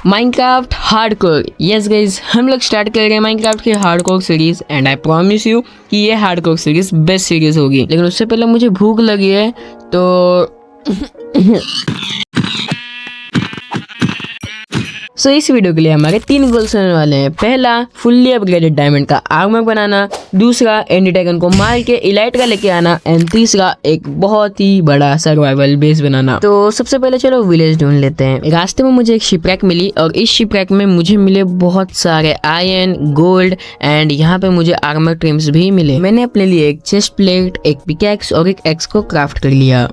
Minecraft hardcore. Yes guys, हम लोग start कर रहे हैं माइनक्राफ्ट की hardcore series and I promise you कि ये हार्डकोर सीरीज बेस्ट सीरीज होगी। लेकिन उससे पहले मुझे भूख लगी है तो सो इस वीडियो के लिए हमारे 3 गोल्स होने वाले हैं। पहला, फुल्ली अपग्रेडेड डायमंड का आर्मर बनाना। दूसरा, एंडी ड्रैगन को मार के इलाइट का लेके आना। एंड तीसरा, एक बहुत ही बड़ा सर्वाइवल बेस बनाना। तो सबसे पहले चलो विलेज ढूंढ लेते हैं। रास्ते में मुझे एक शिपरैक मिली और इस शिपरैक में मुझे मिले बहुत सारे आयरन, गोल्ड एंड यहाँ पे मुझे आर्मर ट्रिम्स भी मिले। मैंने अपने लिए एक चेस्ट प्लेट, एक पिकैक्स और एक एक्स को क्राफ्ट कर लिया।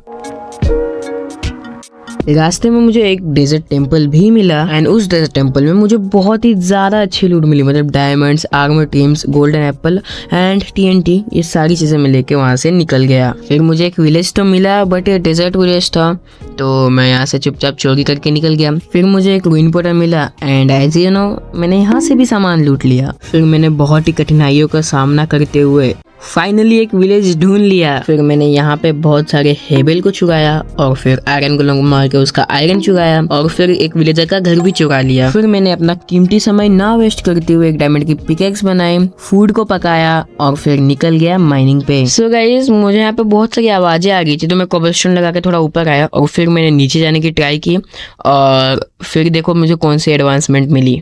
रास्ते में मुझे एक डेजर्ट टेम्पल भी मिला एंड उस डेजर्ट टेम्पल में मुझे बहुत ही ज्यादा अच्छी लूट मिली, मतलब diamonds, armour teams, golden Apple and TNT। ये सारी चीजें मैं लेके वहां से निकल गया। फिर मुझे एक विलेज तो मिला बट ये डेजर्ट विलेज था, तो मैं यहाँ से चुपचाप चोरी करके निकल गया। फिर मुझे एक रूइन पोर्टल मिला एंड एज यू नो मैंने यहाँ से भी सामान लूट लिया। फिर मैंने बहुत ही कठिनाइयों का सामना करते हुए फाइनली एक विलेज ढूंढ लिया। फिर मैंने यहाँ पे बहुत सारे हेबल को चुराया और फिर आयरन गोलेम को मार के उसका आयरन चुराया और फिर एक विलेजर का घर भी चुरा लिया। फिर मैंने अपना कीमती समय ना वेस्ट करते हुए एक डायमंड की पिकेक्स बनाई, फूड को पकाया और फिर निकल गया माइनिंग पे। सो गाइस, मुझे यहाँ पे बहुत सारी आवाजें आ गई थी तो मैं कोबलस्टोन लगा के थोड़ा ऊपर आया और फिर मैंने नीचे जाने की ट्राई की और फिर देखो मुझे कौन सी एडवांसमेंट मिली।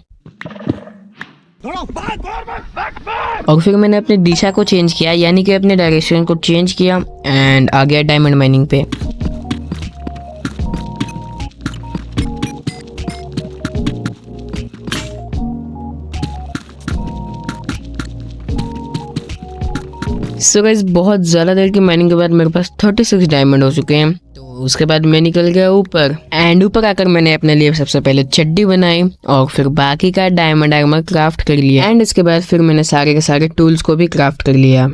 और फिर मैंने अपनी दिशा को चेंज किया, यानी कि अपने डायरेक्शन को चेंज किया एंड आ गया डायमंड माइनिंग पे। सो गाइस, बहुत ज़्यादा देर की माइनिंग के बाद मेरे पास 36 डायमंड हो चुके हैं। तो उसके बाद मैं निकल गया ऊपर एंड ऊपर आकर मैंने अपने लिए सबसे पहले चड्डी बनाई और फिर बाकी का डायमंड आर्मर क्राफ्ट कर लिया एंड इसके बाद फिर मैंने सारे के सारे टूल्स को भी क्राफ्ट कर लिया।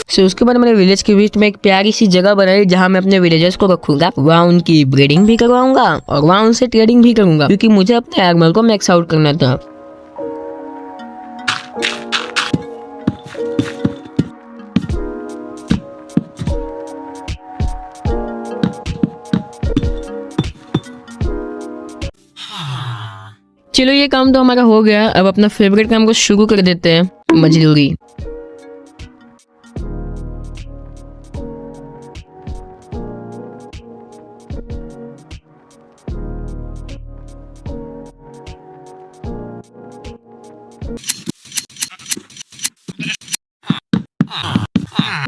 सो उसके बाद मैंने विलेज के बीच में एक प्यारी सी जगह बनाई जहाँ मैं अपने विलेजर्स को रखूंगा। वहाँ उनकी ब्रीडिंग भी करवाऊंगा और वहाँ उनसे ट्रेडिंग भी करूंगा क्योंकि मुझे अपने आर्मर को मैक्स आउट करना था। चलो ये काम तो हमारा हो गया, अब अपना फेवरेट काम को शुरू कर देते हैं, मजदूरी।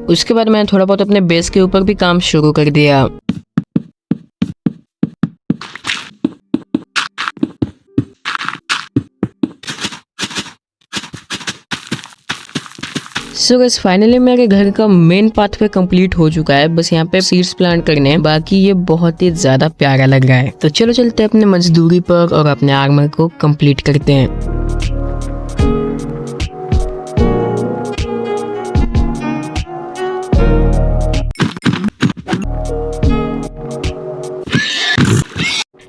उसके बाद मैंने थोड़ा बहुत अपने बेस के ऊपर भी काम शुरू कर दिया। सो गाइस, फाइनली मेरे घर का मेन पाथ पे कंप्लीट हो चुका है। बस यहाँ पे सीड्स प्लांट करने हैं, बाकी ये बहुत ही ज्यादा प्यारा लग रहा है। तो चलो चलते हैं अपने मजदूरी पर और अपने आर्मर को कंप्लीट करते हैं।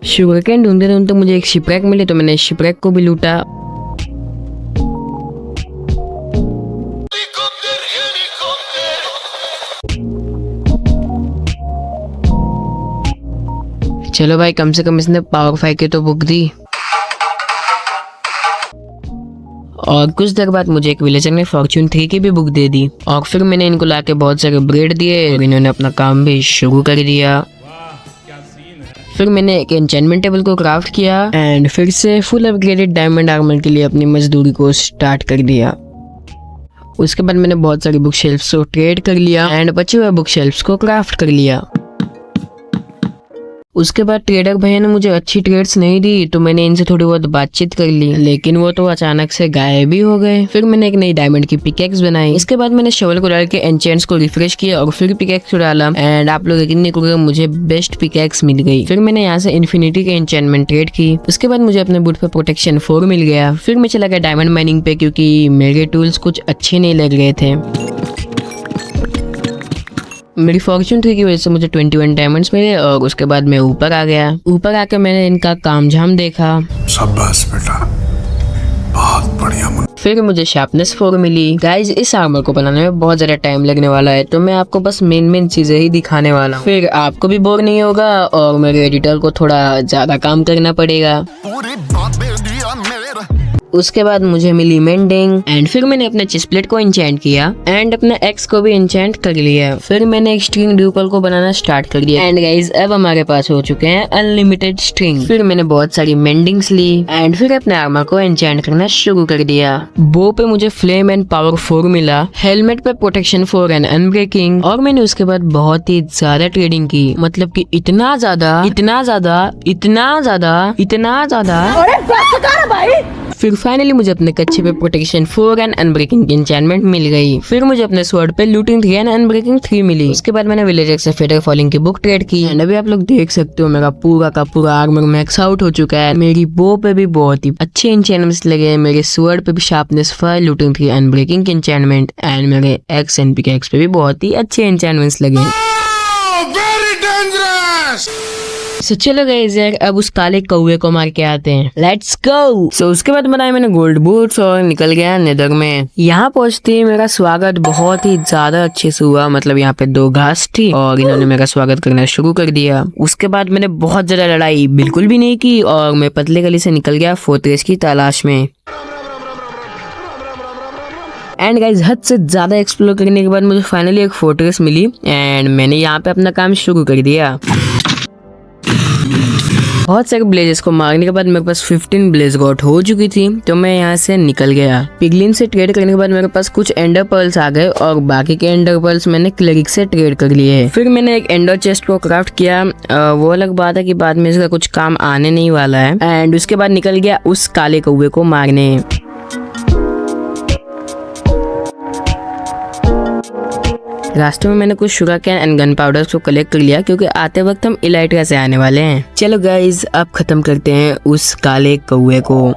शुगर कैन ढूंढते ढूंढते मुझे एक शिपरैक मिली तो मैंने शिपरैक को भी लूटा। चलो भाई, कम से कम इसने पावर 5 की तो बुक दी। और कुछ देर बाद मुझे एक विलेजर ने फॉर्च्यून 3 की भी बुक दे दी और फिर मैंने इनको लाके बहुत सारे ब्रेड दिए और इन्होंने अपना काम भी शुरू कर दिया। फिर मैंने एक एन्चेंटमेंट टेबल को क्राफ्ट किया एंड फिर से फुल अपग्रेडेड डायमंड आर्मर के लिए अपनी मजदूरी को स्टार्ट कर दिया। उसके बाद मैंने बहुत सारी बुक शेल्फ्स को ट्रेड कर लिया एंड बचे हुए बुक शेल्फ्स को क्राफ्ट कर लिया। उसके बाद ट्रेडर भैया ने मुझे अच्छी ट्रेड्स नहीं दी तो मैंने इनसे थोड़ी बहुत बातचीत कर ली, लेकिन वो तो अचानक से गायब भी हो गए। फिर मैंने एक नई डायमंड की पिकेक्स बनाई। इसके बाद मैंने शवल को डाल के एन्चेंट्स को रिफ्रेश किया और फिर पिकेक्स को डाला एंड आप लोग यकीन नहीं करोगे मुझे बेस्ट पिकेक्स मिल गई। फिर मैंने यहाँ से इन्फिनिटी के एन्चेंटमेंट ट्रेड की। उसके बाद मुझे अपने बूट पे प्रोटेक्शन 4 मिल गया। फिर मैं चला गया डायमंड माइनिंग पे क्योंकि मेरे टूल्स कुछ अच्छे नहीं लग रहे थे। मेरी फॉर्च्यून 3 की वजह से मुझे 21 डायमंड्स मिले और उसके बाद मैं ऊपर आ गया। ऊपर आकर मैंने इनका काम झाम देखा। शाबाश बेटा, फिर मुझे शार्पनेस 4 मिली। गाइज इस आर्मर को बनाने में बहुत ज्यादा टाइम लगने वाला है, तो मैं आपको बस मेन चीजें ही दिखाने वाला हूँ। फिर आपको भी बोर नहीं होगा और मेरे एडिटर को थोड़ा ज्यादा काम करना पड़ेगा। उसके बाद मुझे मिली मेंडिंग एंड फिर मैंने अपने चेस्ट प्लेट को इंचेंट किया एंड अपने एक्स को भी इंचेंट कर लिया। फिर मैंने एक स्ट्रिंग ड्यूपल को बनाना स्टार्ट कर दिया एंड गाइज अब हमारे पास हो चुके हैं अनलिमिटेड स्ट्रिंग। फिर मैंने बहुत सारी मेंडिंग्स ली एंड फिर अपने आर्मर को इंचेंट करना शुरू कर दिया। बो पे मुझे फ्लेम एंड पावर 4 मिला, हेलमेट पे प्रोटेक्शन 4 एंड अनब्रेकिंग, और मैंने उसके बाद बहुत ही ज्यादा ट्रेडिंग की, मतलब कि इतना ज्यादा इतना ज्यादा इतना ज्यादा इतना ज्यादा। फिर फाइनली मुझे अपने कच्चे पे प्रोटेक्शन 4 एंड अनब्रेकिंग की एन्चेंटमेंट मिल गई। फिर मुझे अपने स्वॉर्ड पे लूटिंग 3 एंड अनब्रेकिंग 3 मिली। उसके बाद मैंने विलेजर से फेटर फॉलिंग की बुक ट्रेड की एंड अभी आप लोग देख सकते हो मेरा पूरा का पूरा आर्मर मैक्स आउट हो चुका है। मेरी बो पे भी बहुत ही अच्छे एन्चेंटमेंट्स लगे, मेरे स्वॉर्ड पे भी शार्पनेस 5, लूटिंग 3, अनब्रेकिंग की एन्चेंटमेंट एंड मेरे एक्स एंड पिकैक्स पे भी बहुत ही अच्छे एन्चेंटमेंट्स लगे। So, चलो गाइस यार अब उस काले कौवे को मार के आते हैं, लेट्स गो। सो उसके बाद बनाए मैंने गोल्ड बूट्स और निकल गया नेदर में। यहाँ पहुंचते ही मेरा स्वागत बहुत ही ज्यादा अच्छे से हुआ, मतलब यहाँ पे 2 घास थी और इन्होंने मेरा स्वागत करना शुरू कर दिया। उसके बाद मैंने बहुत ज्यादा लड़ाई बिल्कुल भी नहीं की और मैं पतले गली से निकल गया फोर्ट्रेस की तलाश में। एंड गाइज हद से ज्यादा एक्सप्लोर करने के बाद मुझे फाइनली एक फोर्ट्रेस मिली एंड मैंने यहाँ पे अपना काम शुरू कर दिया। बहुत सारे ब्लेजेस को मारने के बाद मेरे पास 15 ब्लेज गॉट हो चुकी थी, तो मैं यहाँ से निकल गया। पिगलिन से ट्रेड करने के बाद मेरे पास कुछ एंडर पर्ल्स आ गए और बाकी के एंडर पर्ल्स मैंने क्लेरिक से ट्रेड कर लिए। फिर मैंने एक एंडर चेस्ट को क्राफ्ट किया, वो अलग बात है कि बाद में इसका कुछ काम आने नहीं वाला है। एंड उसके बाद निकल गया उस काले कौवे को मारने। रास्ते में मैंने कुछ sugar cane and gun powder को कलेक्ट कर लिया क्योंकि आते वक्त हम इलाइट्रा से आने वाले हैं। चलो गाइज अब खत्म करते हैं उस काले कौवे को।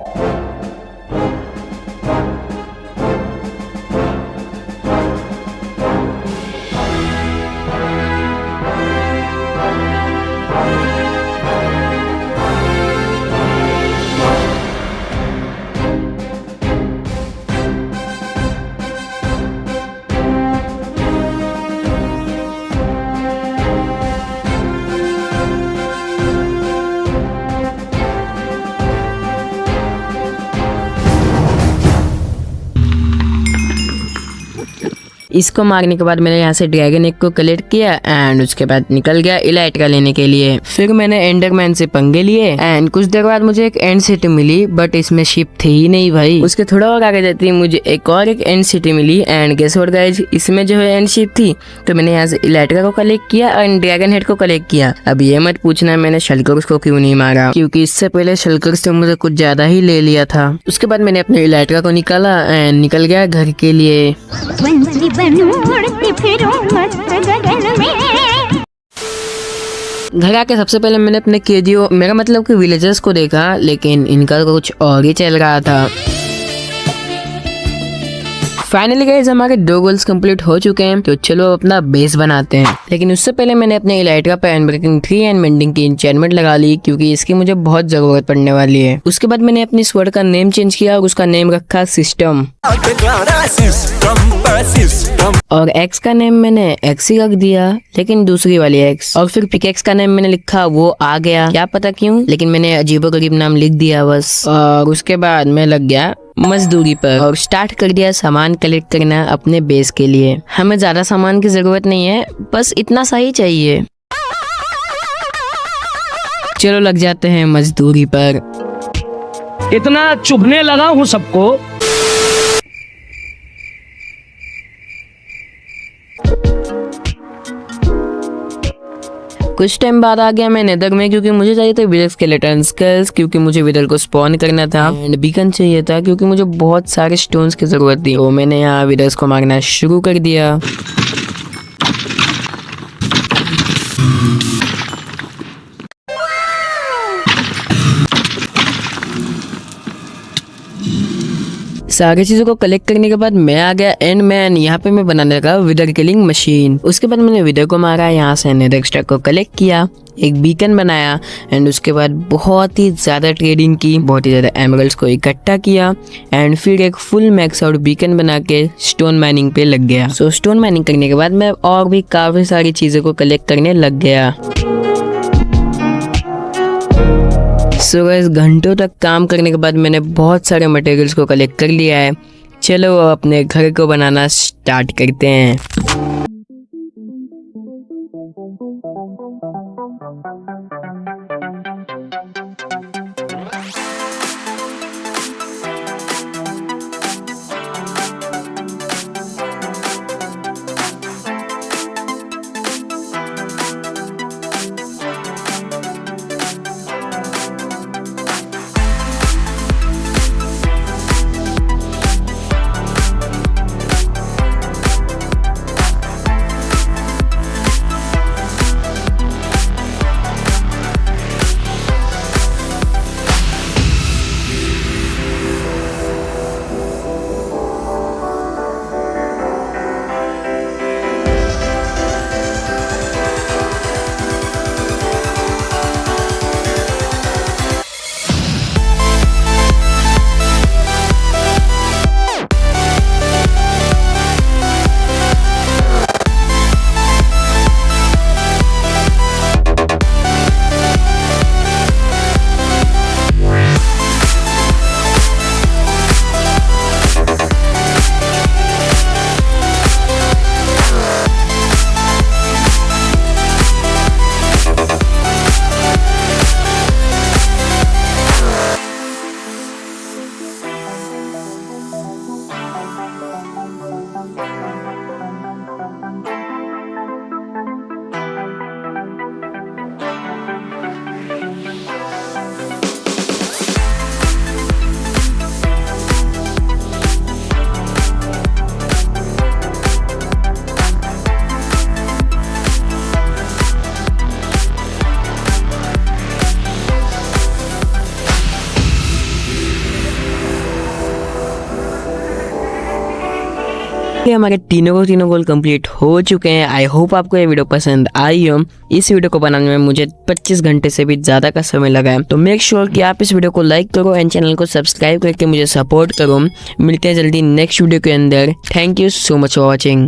इसको मारने के बाद मैंने यहाँ से ड्रैगन एग को कलेक्ट किया एंड उसके बाद निकल गया इलाइट्रा लेने के लिए। फिर मैंने एंडरमैन से पंगे लिए एंड कुछ देर बाद मुझे एक एंड सिटी मिली, बट इसमें शिप थी ही नहीं भाई। उसके थोड़ा और आगे जाती मुझे एक एंड सिटी मिली एंड गेस व्हाट गाइस, इसमें जो है एंड शिप थी। तो मैंने यहाँ से इलाइट्रा को कलेक्ट किया एंड ड्रैगन हेड को कलेक्ट किया। अब ये मत पूछना मैंने शल्कर्स को क्यों नहीं मारा, क्योंकि इससे पहले शल्कर्स से मुझे कुछ ज्यादा ही ले लिया था। उसके बाद मैंने अपने इलाइट्रा को निकाला एंड निकल गया घर के लिए। घर आके सबसे पहले मैंने अपने केदियो मेरा मतलब कि विलेजर्स को देखा, लेकिन इनका कुछ और ही चल रहा था। फाइनली गाइस हमारे 2 गोल्स कंप्लीट हो चुके हैं, तो चलो अपना बेस बनाते हैं। लेकिन उससे पहले मैंने अपने इलाइट्रा पे अनब्रेकिंग 3 एंड मेंडिंग की एन्चेंटमेंट लगा ली, क्योंकि इसकी मुझे बहुत जरूरत पड़ने वाली है। उसके बाद मैंने अपनी स्वॉर्ड का नेम चेंज किया और उसका नेम रखा सिस्टम, और एक्स का नेम मैंने एक्स ही रख दिया, लेकिन दूसरी वाली एक्स। और फिर पिकेक्स का नेम मैंने लिखा, वो आ गया, क्या पता क्यों, लेकिन मैंने अजीबोगरीब नाम लिख दिया बस। और उसके बाद मैं लग गया मजदूरी पर और स्टार्ट कर दिया सामान कलेक्ट करना अपने बेस के लिए। हमें ज्यादा सामान की जरूरत नहीं है, बस इतना सा ही चाहिए। चलो लग जाते हैं मजदूरी पर। इतना चुभने लगा हूँ सबको। कुछ टाइम बाद आ गया मैं नेदर में, क्योंकि मुझे चाहिए थे विदर स्केलेटन स्केल्स, क्योंकि मुझे विदर को स्पॉन करना था एंड बीकन चाहिए था क्योंकि मुझे बहुत सारे स्टोन्स की जरूरत थी। तो मैंने यहाँ विदर्स को मारना शुरू कर दिया। सारी चीजों को कलेक्ट करने के बाद मैं आ गया एंड मैन यहाँ पे मैं बनाने लगा विदर किलिंग मशीन। उसके बाद मैंने विदर को मारा, यहाँ से नेदर स्टैक को कलेक्ट किया, एक बीकन बनाया एंड उसके बाद बहुत ही ज़्यादा ट्रेडिंग की, बहुत ही ज़्यादा एमरल्ड्स को इकट्ठा किया एंड फिर एक फुल मैक्स आउट बीकन बना के स्टोन माइनिंग पे लग गया। सो स्टोन माइनिंग करने के बाद मैं और भी काफ़ी सारी चीज़ों को कलेक्ट करने लग गया। सो गाइस घंटों तक काम करने के बाद मैंने बहुत सारे मटेरियल्स को कलेक्ट कर लिया है। चलो अब अपने घर को बनाना स्टार्ट करते हैं। हमारे तीनों गोल कंप्लीट हो चुके हैं। आई होप आपको ये वीडियो पसंद आई हो। इस वीडियो को बनाने में मुझे 25 घंटे से भी ज़्यादा का समय लगा है। तो मेक श्योर कि आप इस वीडियो को लाइक करो एंड चैनल को सब्सक्राइब करके मुझे सपोर्ट करो। मिलते हैं जल्दी नेक्स्ट वीडियो के अंदर। Thank you so much for watching.